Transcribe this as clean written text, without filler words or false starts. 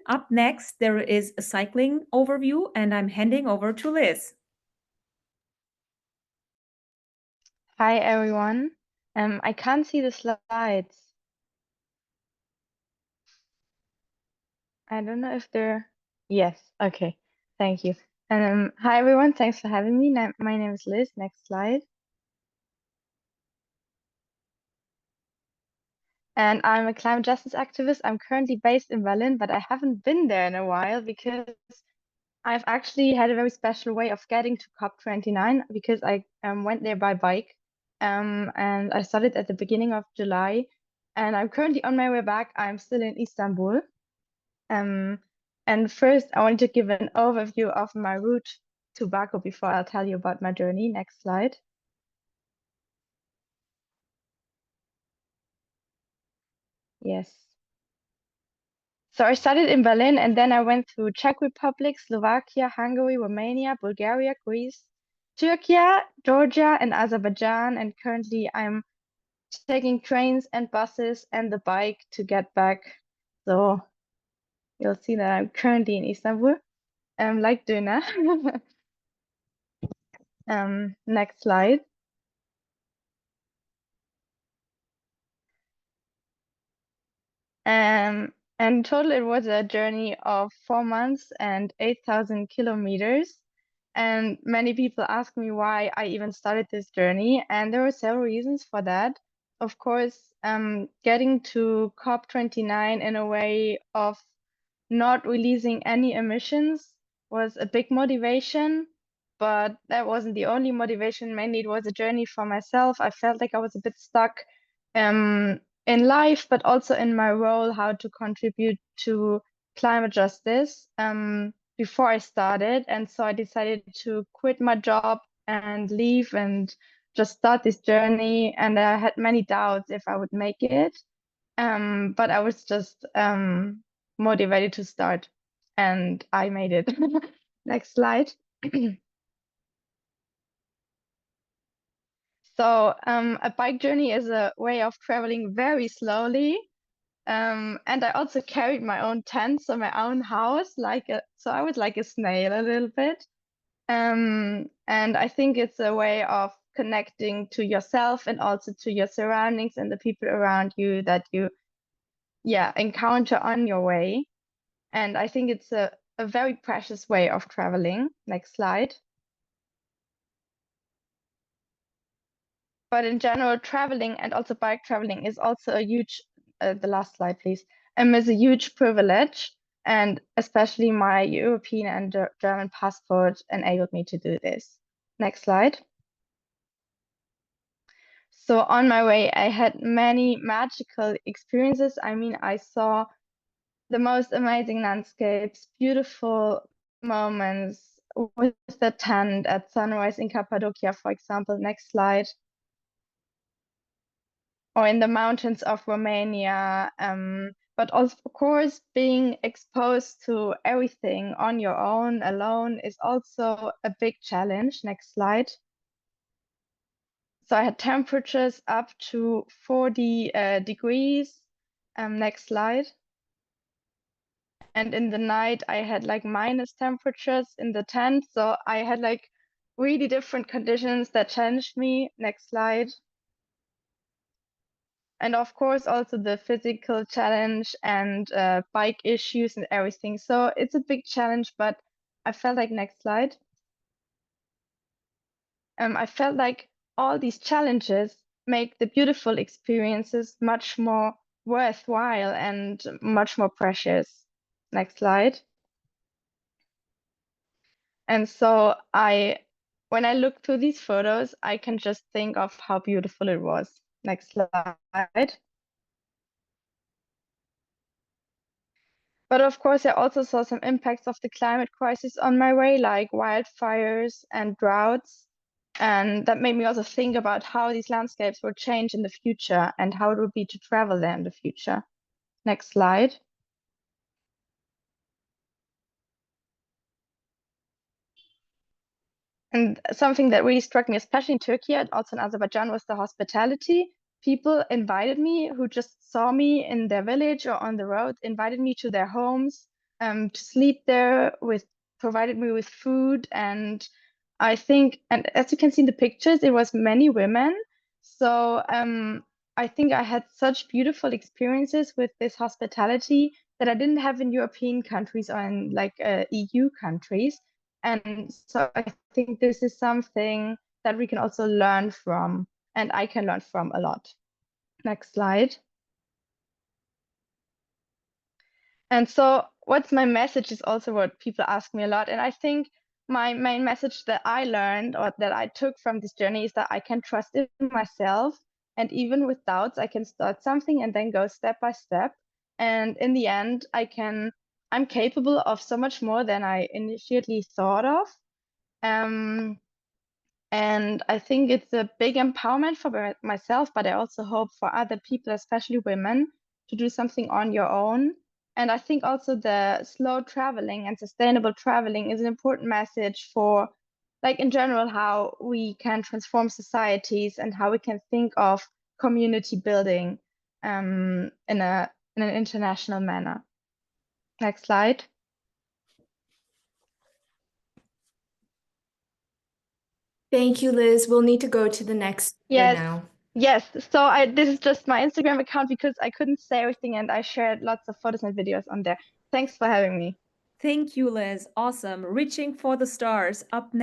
Up next, there is a cycling overview, and I'm handing over to Liz. Hi, everyone. I can't see the slides. I don't know if they're... Yes, okay. Thank you. Hi, everyone. Thanks for having me. My name is Liz. Next slide. And I'm a climate justice activist. I'm currently based in Berlin, but I haven't been there in a while because I've actually had a very special way of getting to COP29 because I went there by bike. And I started at the beginning of July. And I'm currently on my way back. I'm still in Istanbul. And first, I wanted to give an overview of my route to Baku before I'll tell you about my journey. Next slide. Yes. So I started in Berlin and then I went through Czech Republic, Slovakia, Hungary, Romania, Bulgaria, Greece, Turkey, Georgia, and Azerbaijan. And currently I'm taking trains and buses and the bike to get back. So you'll see that I'm currently in Istanbul. Like Döner. Next slide. And in total, it was a journey of 4 months and 8,000 kilometers. And many people ask me why I even started this journey. And there were several reasons for that. Of course, getting to COP29 in a way of not releasing any emissions was a big motivation, but that wasn't the only motivation. Mainly, it was a journey for myself. I felt like I was a bit stuck in life, but also in my role, how to contribute to climate justice before I started. And so I decided to quit my job and leave and just start this journey. And I had many doubts if I would make it. But I was just motivated to start, and I made it. Next slide. So a bike journey is a way of traveling very slowly. And I also carried my own tent, so my own house, so I was like a snail a little bit. And I think it's a way of connecting to yourself and also to your surroundings and the people around you that you, encounter on your way. And I think it's a very precious way of traveling. Next slide. But in general, traveling and also bike traveling is also a huge, the last slide, please, is a huge privilege. And especially my European and German passport enabled me to do this. Next slide. So on my way, I had many magical experiences. I mean, I saw the most amazing landscapes, beautiful moments with the tent at sunrise in Cappadocia, for example. Next slide. Or in the mountains of Romania. But also, of course, being exposed to everything on your own, alone, is also a big challenge. Next slide. So I had temperatures up to 40 degrees. Next slide. And in the night, I had like minus temperatures in the tent. So I had like really different conditions that challenged me. Next slide. And of course, also the physical challenge and bike issues and everything. So it's a big challenge, but I felt like, next slide. I felt like all these challenges make the beautiful experiences much more worthwhile and much more precious. Next slide. And so when I look through these photos, I can just think of how beautiful it was. Next slide. But of course, I also saw some impacts of the climate crisis on my way, like wildfires and droughts. And that made me also think about how these landscapes will change in the future and how it will be to travel there in the future. Next slide. And something that really struck me, especially in Turkey and also in Azerbaijan, was the hospitality. people invited me who just saw me in their village or on the road, invited me to their homes, to sleep there with, provided me with food. And I think, and as you can see in the pictures, it was many women. So I think I had such beautiful experiences with this hospitality that I didn't have in European countries or in like EU countries. And so I think this is something that we can also learn from, and I can learn from a lot. Next slide. And so, what's my message is also what people ask me a lot. And I think my main message that I learned or that I took from this journey is that I can trust in myself. And even with doubts, I can start something and then go step by step. And in the end, I'm capable of so much more than I initially thought of. Um, And I think it's a big empowerment for myself, but I also hope for other people, especially women, to do something on your own. And I think also the slow traveling and sustainable traveling is an important message for, like in general, how we can transform societies and how we can think of community building in an international manner. Next slide. Thank you, Liz. We'll need to go to the next speaker Yes, now. yes. So this is just my Instagram account because I couldn't say everything and I shared lots of photos and videos on there. Thanks for having me. Thank you, Liz. Awesome. Reaching for the stars. Up next.